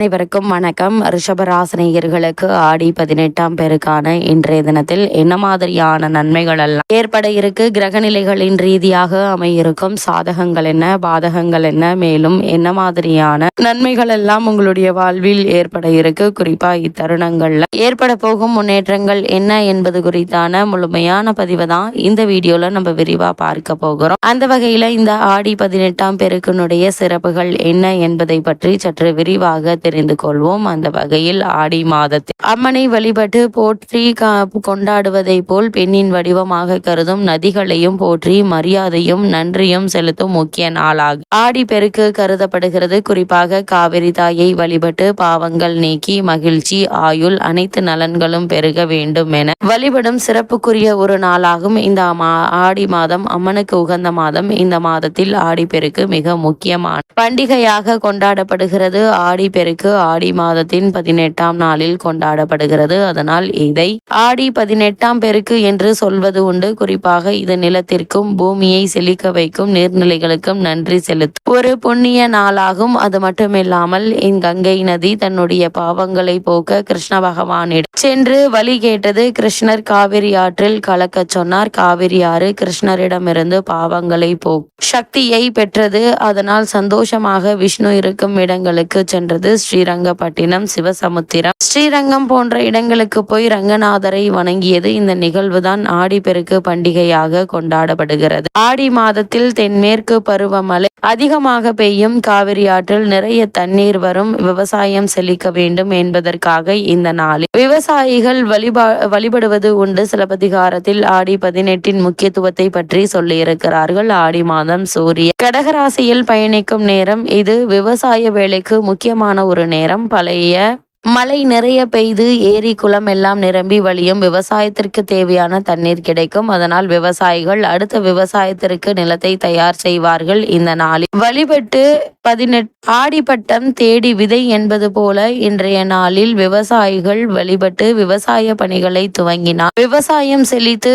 அனைவருக்கும் வணக்கம். ரிஷபராசினியர்களுக்கு ஆடி 18ஆம் பெருக்கான இன்றைய தினத்தில் என்ன மாதிரியான நன்மைகள் எல்லாம் ஏற்பட இருக்கு, கிரகநிலைகளின் ரீதியாக அமையிருக்கும் சாதகங்கள் என்ன, பாதகங்கள் என்ன, மேலும் என்ன மாதிரியான நன்மைகள் எல்லாம் உங்களுடைய வாழ்வில் ஏற்பட இருக்கு, குறிப்பா இத்தருணங்கள்ல ஏற்பட போகும் முன்னேற்றங்கள் என்ன என்பது குறித்தான முழுமையான பதிவை தான் இந்த வீடியோல நம்ம விரிவா பார்க்க போகிறோம். அந்த வகையில இந்த ஆடி 18ஆம் பெருக்கினுடைய சிறப்புகள் என்ன என்பதை பற்றி சற்று விரிவாக தெரிந்து கொள்வோம். அந்த வகையில் ஆடி மாதத்தில் அம்மனை வழிபட்டு போற்றி கொண்டாடுவதை போல் பெண்ணின் வடிவமாக கருதும் நதிகளையும் போற்றி மரியாதையும் நன்றியும் செலுத்தும் முக்கிய நாளாக ஆடி பெருக்கு கருதப்படுகிறது. குறிப்பாக காவிரி தாயை வழிபட்டு பாவங்கள் நீக்கி மகிழ்ச்சி, ஆயுள், அனைத்து நலன்களும் பெருக வேண்டும் என வழிபடும் சிறப்புக்குரிய ஒரு நாளாகும் இந்த ஆடி மாதம். அம்மனுக்கு உகந்த மாதம். இந்த மாதத்தில் ஆடி பெருக்கு மிக முக்கியமான பண்டிகையாக கொண்டாடப்படுகிறது. ஆடி பெருக்கு ஆடி மாதத்தின் 18ஆம் நாளில் கொண்டாடப்படுகிறது. அதனால் இதை ஆடி 18ஆம் பெருக்கு என்று சொல்வது உண்டு. குறிப்பாக இது நிலத்திற்கும் பூமியை செழிக்க வைக்கும் நீர்நிலைகளுக்கும் நன்றி செலுத்தும் ஒரு புண்ணிய நாளாகும். அது மட்டுமில்லாமல் கங்கை நதி தன்னுடைய பாவங்களை போக்க கிருஷ்ண பகவானிடம் சென்று வழி கேட்டது. கிருஷ்ணர் காவிரி ஆற்றில் கலக்க சொன்னார். காவிரி ஆறு கிருஷ்ணரிடமிருந்து பாவங்களை போக்கும் சக்தியை பெற்றது. அதனால் சந்தோஷமாக விஷ்ணு இருக்கும் இடங்களுக்கு சென்றது. ஸ்ரீரங்கப்பட்டினம், சிவசமுத்திரம், ஸ்ரீரங்கம் போன்ற இடங்களுக்கு போய் ரங்கநாதரை வணங்கியது. இந்த நிகழ்வுதான் ஆடி பெருக்கு பண்டிகையாக கொண்டாடப்படுகிறது. ஆடி மாதத்தில் தென்மேற்கு பருவமழை அதிகமாக பெய்யும். காவிரி ஆற்றில் நிறைய தண்ணீர் வரும். விவசாயம் செழிக்க வேண்டும் என்பதற்காக இந்த நாளில் விவசாயிகள் வழிபடுவது உண்டு. சிலப்பதிகாரத்தில் ஆடி 18 முக்கியத்துவத்தை பற்றி சொல்லியிருக்கிறார்கள். ஆடி மாதம் சூரிய கடகராசியில் பயணிக்கும் நேரம். இது விவசாய வேலைக்கு முக்கியமான ஒரு நேரம். பழைய மழை நிறைய பெய்து ஏரி குளம் எல்லாம் நிரம்பி வழியும். விவசாயத்திற்கு தேவையான தண்ணீர் கிடைக்கும். அதனால் விவசாயிகள் அடுத்த விவசாயத்திற்கு நிலத்தை தயார் செய்வார்கள். இந்த நாளில் வழிபட்டு 18 ஆடிப்பட்டம் தேடி விதை என்பது போல இன்றைய நாளில் விவசாயிகள் வழிபட்டு விவசாய பணிகளை துவங்கினார். விவசாயம் செழித்து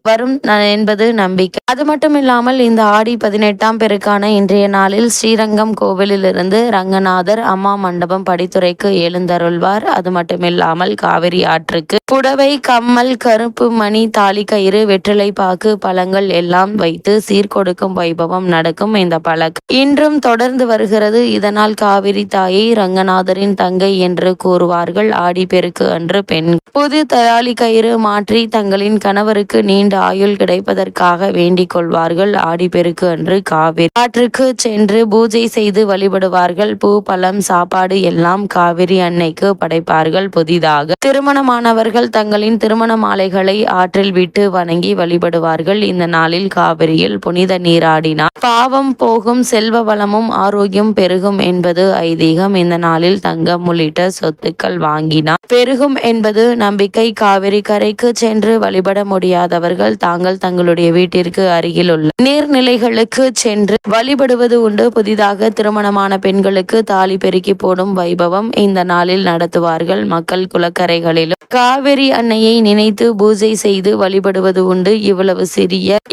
வரும் என்பது நம்பிக்கை. அது மட்டுமில்லாமல் இந்த ஆடி 18ஆம் பெருக்கான இன்றைய நாளில் ஸ்ரீரங்கம் கோவிலில் இருந்து ரங்கநாதர் அம்மா மண்டபம் படித்துறைக்கு எழுந்தருள்வார். அது மட்டுமில்லாமல் காவிரி ஆற்றுக்கு புடவை, கம்மல், கருப்பு மணி, தாலி கயிறு, வெற்றிலை பாக்கு, பழங்கள் எல்லாம் வைத்து சீர்கொடுக்கும் வைபவம் நடக்கும். இந்த பழக்கம் இன்றும் தொடர்ந்து வருகிறது. இதனால் காவிரி தாயை ரங்கநாதரின் தங்கை என்று கூறுவார்கள். ஆடி பெருக்கு அன்று பெண் புது தாலி கயிறு மாற்றி தங்களின் கணவருக்கு நீண்ட ஆயுள் கிடைப்பதற்காக வேண்டிக் கொள்வார்கள். ஆடி பெருக்கு அன்று காவிரி ஆற்றுக்கு சென்று பூஜை செய்து வழிபடுவார்கள். பூ, பழம், சாப்பாடு எல்லாம் காவிரி அன்னைக்கு படைப்பார்கள். புதிதாக திருமணமானவர்கள் தங்களின் திருமண மாலைகளை ஆற்றில் விட்டு வணங்கி வழிபடுவார்கள். இந்த நாளில் காவிரியில் புனித நீராடினார் பாவம் போகும், செல்வ வளமும் ஆரோக்கியம் பெருகும் என்பது ஐதீகம். இந்த நாளில் தங்கம் உள்ளிட்ட சொத்துக்கள் வாங்கினார் பெருகும் என்பது நம்பிக்கை. காவிரி கரைக்கு சென்று வழிபட முடியாதவர்கள் தாங்கள் தங்களுடைய வீட்டிற்கு அருகில் உள்ள நீர்நிலைகளுக்கு சென்று வழிபடுவது உண்டு. புதிதாக திருமணமான பெண்களுக்கு தாலி பெருக்கி போடும் வைபவம் இந்த நாளில் நடத்துவார்கள். மக்கள் குளக்கரைகளிலும் காவிரி அன்னையை நினைத்து பூஜை செய்து வழிபடுவது உண்டு.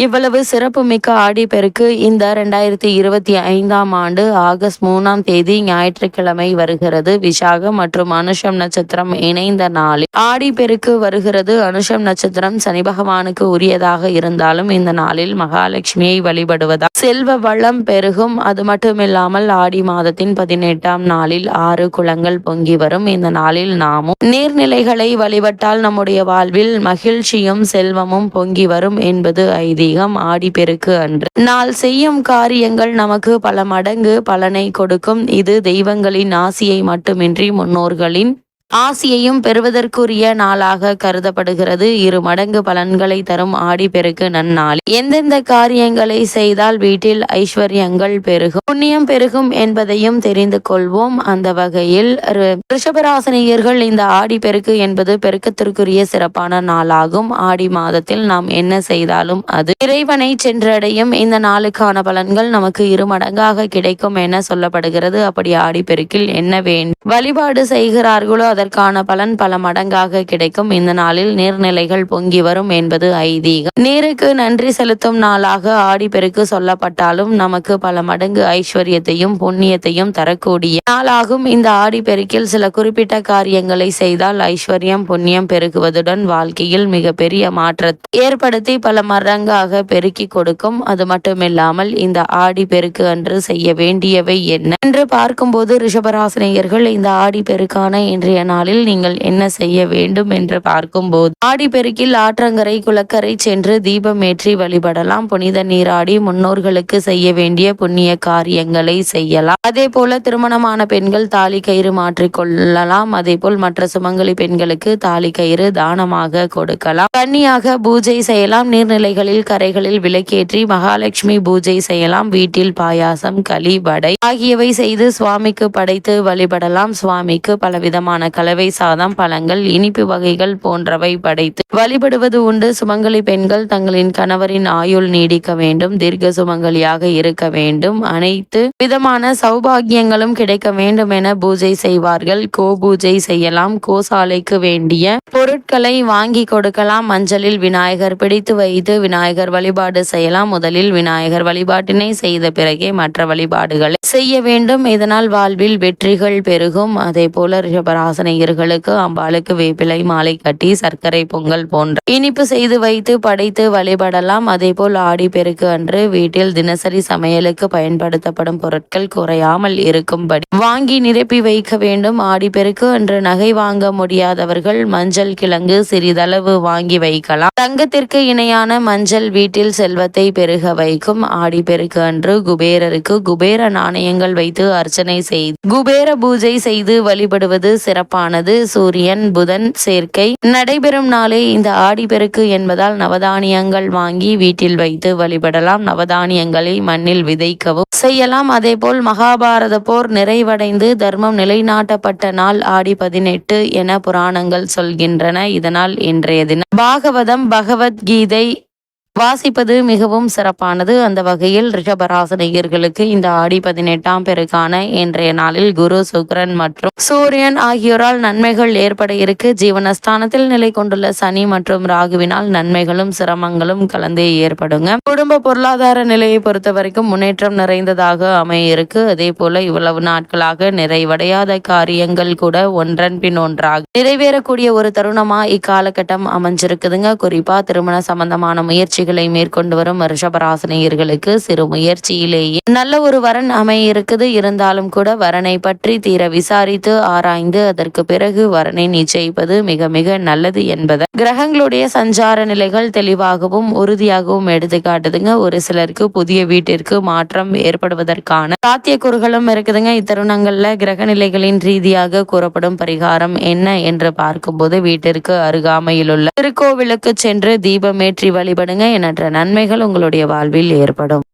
இவ்வளவு சிறப்புமிக்க ஆடி பெருக்கு இந்த 2025ஆம் ஆண்டு ஆகஸ்ட் 3ஆம் தேதி ஞாயிற்றுக்கிழமை வருகிறது. விசாகம் மற்றும் அனுஷம் நட்சத்திரம் இணைந்த நாளில் ஆடி பெருக்கு வருகிறது. அனுஷம் நட்சத்திரம் சனி பகவானுக்கு உரியதாக இருந்தாலும் இந்த நாளில் மகாலட்சுமியை வழிபடுவதால் செல்வ வளம் பெருகும். அது மட்டுமில்லாமல் ஆடி மாதத்தின் 18ஆம் நாளில் 6 குளங்கள் பொங்கி வரும். இந்த நாளில் நாமும் நீர்நிலைகளை வழிபட்டால் நம்முடைய வாழ்வில் மகிழ்ச்சியும் செல்வமும் பொங்கி வரும் என்பது ஐதீகம். ஆடி பெருக்கு அன்று நாள் செய்யும் காரியங்கள் நமக்கு பல மடங்கு பலனை கொடுக்கும். இது தெய்வங்களின் ஆசியை மட்டுமின்றி முன்னோர்களின் ஆசியையும் பெறுவதற்குரிய நாளாக கருதப்படுகிறது. 2 மடங்கு பலன்களை தரும் ஆடி பெருக்கு நன்னாள். எந்தெந்த காரியங்களை செய்தால் வீட்டில் ஐஸ்வர்யங்கள் பெருகும், புண்ணியம் பெருகும் என்பதையும் தெரிந்து கொள்வோம். அந்த வகையில் ரிஷபராசினியர்கள் இந்த ஆடி பெருக்கு என்பது பெருக்கத்திற்குரிய சிறப்பான நாளாகும். ஆடி மாதத்தில் நாம் என்ன செய்தாலும் அது இறைவனை சென்றடையும். இந்த நாளுக்கான பலன்கள் நமக்கு 2 மடங்காக கிடைக்கும் என சொல்லப்படுகிறது. அப்படி ஆடி பெருக்கில் என்ன வேண்டும் வழிபாடு செய்கிறார்களோ அதற்கான பலன் பல மடங்காக கிடைக்கும். இந்த நாளில் நீர்நிலைகள் பொங்கி வரும் என்பது ஐதீகம். நீருக்கு நன்றி செலுத்தும் நாளாக ஆடிப்பெருக்கு சொல்லப்பட்டாலும் நமக்கு பல மடங்கு ஐஸ்வர்யத்தையும் புண்ணியத்தையும் தரக்கூடிய நாளாகும். இந்த ஆடிப்பெருக்கில் சில குறிப்பிட்ட காரியங்களை செய்தால் ஐஸ்வர்யம் புண்ணியம் பெருகுவதுடன் வாழ்க்கையில் மிகப்பெரிய மாற்றத்தை ஏற்படுத்தி பல மடங்காக பெருக்கி கொடுக்கும். அது மட்டுமில்லாமல் இந்த ஆடிப்பெருக்கு அன்று செய்ய வேண்டியவை என்ன என்று பார்க்கும்போது ரிஷபராசினியர்கள் இந்த ஆடிப்பெருக்கான இன்றைய நாளில் நீங்கள் என்ன செய்ய வேண்டும் என்று பார்க்கும்போது ஆடிப்பெருக்கில் ஆற்றங்கரை குளக்கரை சென்று தீபம் ஏற்றி வழிபடலாம். புனித நீராடி முன்னோர்களுக்கு செய்ய வேண்டிய புண்ணிய காரியங்களை செய்யலாம். அதே போல திருமணமான பெண்கள் தாலி கயிறு மாற்றிக்கொள்ளலாம். அதே போல் மற்ற சுமங்கலி பெண்களுக்கு தாலி கயிறு தானமாக கொடுக்கலாம். கன்னியாக பூஜை செய்யலாம். நீர்நிலைகளில் கரைகளில் விளக்கேற்றி மகாலட்சுமி பூஜை செய்யலாம். வீட்டில் பாயாசம் களி வடை ஆகியவை செய்து சுவாமிக்கு படைத்து வழிபடலாம். சுவாமிக்கு பலவிதமான கலவை சாதம் பழங்கள் இனிப்பு வகைகள் போன்றவை படைத்து வழிபடுவது உண்டு. சுமங்கலி பெண்கள் தங்களின் கணவரின் ஆயுள் நீடிக்க வேண்டும், தீர்க்க சுமங்கலியாக இருக்க வேண்டும், அனைத்து விதமான சௌபாகியங்களும் கிடைக்க வேண்டும் என பூஜை செய்வார்கள். கோ பூஜை செய்யலாம். கோசாலைக்கு வேண்டிய பொருட்களை வாங்கி கொடுக்கலாம். மஞ்சளில் விநாயகர் பிடித்து வைத்து விநாயகர் வழிபாடு செய்யலாம். முதலில் விநாயகர் வழிபாட்டினை செய்த பிறகே மற்ற வழிபாடுகளை செய்ய வேண்டும். இதனால் வாழ்வில் வெற்றிகள் பெருகும். அதே போல ரிஷபராசினியர்களுக்கு அம்பாளுக்கு வேப்பிலை மாலை கட்டி சர்க்கரை பொங்கல் போன்ற இனிப்பு செய்து வைத்து படைத்து வழிபடலாம். அதே போல் ஆடிப்பெருக்கு அன்று வீட்டில் தினசரி சமையலுக்கு பயன்படுத்தப்படும் பொருட்கள் குறையாமல் இருக்கும்படி வாங்கி நிரப்பி வைக்க வேண்டும். ஆடிப்பெருக்கு அன்று நகை வாங்க முடியாதவர்கள் மஞ்சள் கிழங்கு சிறிதளவு வாங்கி வைக்கலாம். தங்கத்திற்கு இணையான மஞ்சள் வீட்டில் செல்வத்தை பெருக வைக்கும். ஆடிப்பெருக்கு அன்று குபேரருக்கு குபேர நாணயங்கள் வைத்து அர்ச்சனை செய்து குபேர பூஜை செய்து வழிபடுவது சிறப்பானது. சூரியன் புதன் சேர்க்கை நடைபெறும் நாளே இந்த ஆடிப்பெருக்கு என்பதால் நவதானியங்கள் வாங்கி வீட்டில் வைத்து வழிபடலாம். நவதானியங்களை மண்ணில் விதைக்கவும் செய்யலாம். அதே போல் மகாபாரத போர் நிறைவடைந்து தர்மம் நிலைநாட்டப்பட்ட நாள் ஆடி 18 என புராணங்கள் சொல்கின்றன. இதனால் இன்றைய தினம் பாகவதம் பகவத்கீதை வாசிப்பது மிகவும் சிறப்பானது. அந்த வகையில் ரிஷபராசினியர்களுக்கு இந்த ஆடி 18ஆம் பெருக்கான இன்றைய நாளில் குரு சுக்கிரன் மற்றும் சூரியன் ஆகியோரால் நன்மைகள் ஏற்பட இருக்கு. ஜீவனஸ்தானத்தில் நிலை கொண்டுள்ள சனி மற்றும் ராகுவினால் நன்மைகளும் சிரமங்களும் கலந்தே ஏற்படுங்க. குடும்ப பொருளாதார நிலையை பொறுத்த வரைக்கும் முன்னேற்றம் நிறைந்ததாக அமைய இருக்கு. அதே போல இவ்வளவு நாட்களாக நிறைவடையாத காரியங்கள் கூட ஒன்றன் பின் ஒன்றாக நிறைவேறக்கூடிய ஒரு தருணமா இக்காலகட்டம் அமைஞ்சிருக்குதுங்க. குறிப்பா திருமண சம்பந்தமான முயற்சிகளை மேற்கொண்டு வரும் ரிஷபராசினியர்களுக்கு சிறு முயற்சியிலேயே நல்ல ஒரு வரன் அமைய இருக்குது. இருந்தாலும் கூட வரனை பற்றி தீர விசாரித்து ஆராய்ந்து அதற்கு பிறகு வரனை நிச்சயிப்பது மிக மிக நல்லது என்பதை கிரகங்களுடைய சஞ்சார நிலைகள் தெளிவாகவும் உறுதியாகவும் எடுத்துக்காட்டுதுங்க. ஒரு சிலருக்கு புதிய வீட்டிற்கு மாற்றம் ஏற்படுவதற்கான சாத்தியக்கூறுகளும் இருக்குதுங்க. இத்தருணங்கள்ல கிரக நிலைகளின் ரீதியாக கூறப்படும் பரிகாரம் என்ன என்று பார்க்கும்போது வீட்டிற்கு அருகாமையில் உள்ள திருக்கோவிலுக்கு சென்று தீபமேற்றி வழிபடுங்க. எண்ணற்ற நன்மைகள் உங்களுடைய வாழ்வில் ஏற்படும்.